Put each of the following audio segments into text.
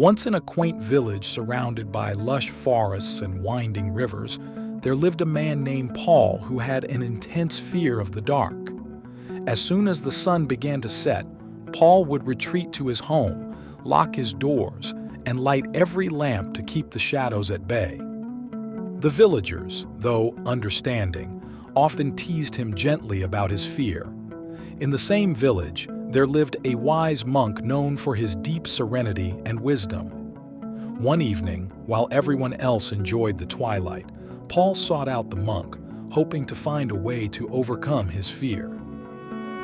Once in a quaint village surrounded by lush forests and winding rivers, there lived a man named Paul who had an intense fear of the dark. As soon as the sun began to set, Paul would retreat to his home, lock his doors, and light every lamp to keep the shadows at bay. The villagers, though understanding, often teased him gently about his fear. In the same village, there lived a wise monk known for his deep serenity and wisdom. One evening, while everyone else enjoyed the twilight, Paul sought out the monk, hoping to find a way to overcome his fear.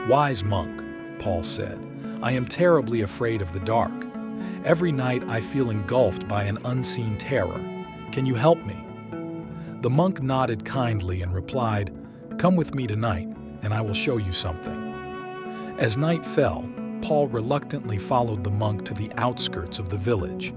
"Wise monk," Paul said, "I am terribly afraid of the dark. Every night I feel engulfed by an unseen terror. Can you help me?" The monk nodded kindly and replied, "Come with me tonight, and I will show you something." As night fell, Paul reluctantly followed the monk to the outskirts of the village.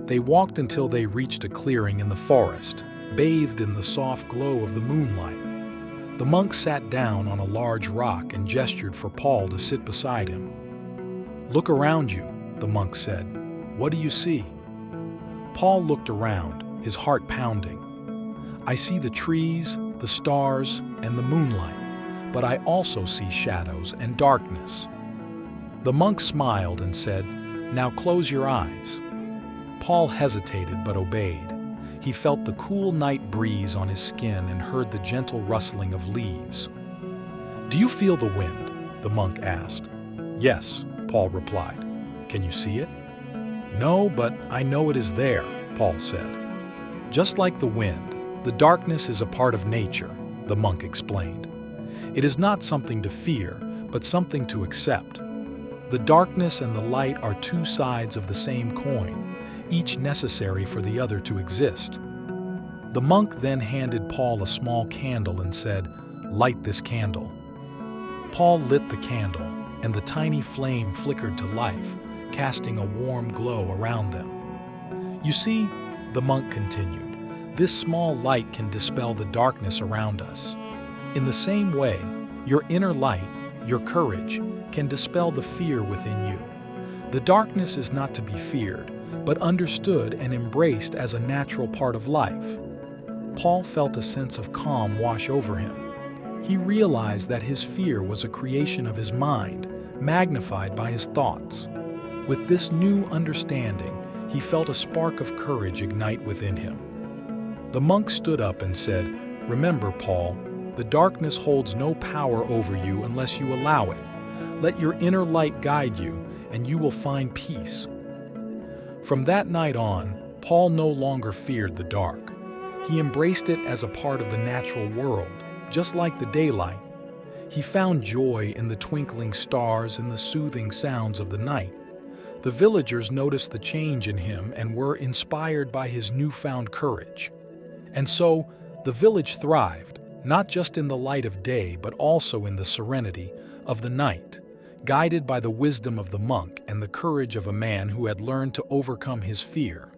They walked until they reached a clearing in the forest, bathed in the soft glow of the moonlight. The monk sat down on a large rock and gestured for Paul to sit beside him. "Look around you," the monk said. "What do you see?" Paul looked around, his heart pounding. "I see the trees, the stars, and the moonlight, but I also see shadows and darkness." The monk smiled and said, "Now close your eyes." Paul hesitated but obeyed. He felt the cool night breeze on his skin and heard the gentle rustling of leaves. "Do you feel the wind?" the monk asked. "Yes," Paul replied. "Can you see it?" "No, but I know it is there," Paul said. "Just like the wind, the darkness is a part of nature," the monk explained. "It is not something to fear, but something to accept. The darkness and the light are two sides of the same coin, each necessary for the other to exist." The monk then handed Paul a small candle and said, "Light this candle." Paul lit the candle, and the tiny flame flickered to life, casting a warm glow around them. "You see," the monk continued, "this small light can dispel the darkness around us. In the same way, your inner light, your courage, can dispel the fear within you. The darkness is not to be feared, but understood and embraced as a natural part of life." Paul felt a sense of calm wash over him. He realized that his fear was a creation of his mind, magnified by his thoughts. With this new understanding, he felt a spark of courage ignite within him. The monk stood up and said, "Remember, Paul, the darkness holds no power over you unless you allow it. Let your inner light guide you, and you will find peace." From that night on, Paul no longer feared the dark. He embraced it as a part of the natural world, just like the daylight. He found joy in the twinkling stars and the soothing sounds of the night. The villagers noticed the change in him and were inspired by his newfound courage. And so, the village thrived, not just in the light of day, but also in the serenity of the night, guided by the wisdom of the monk and the courage of a man who had learned to overcome his fear.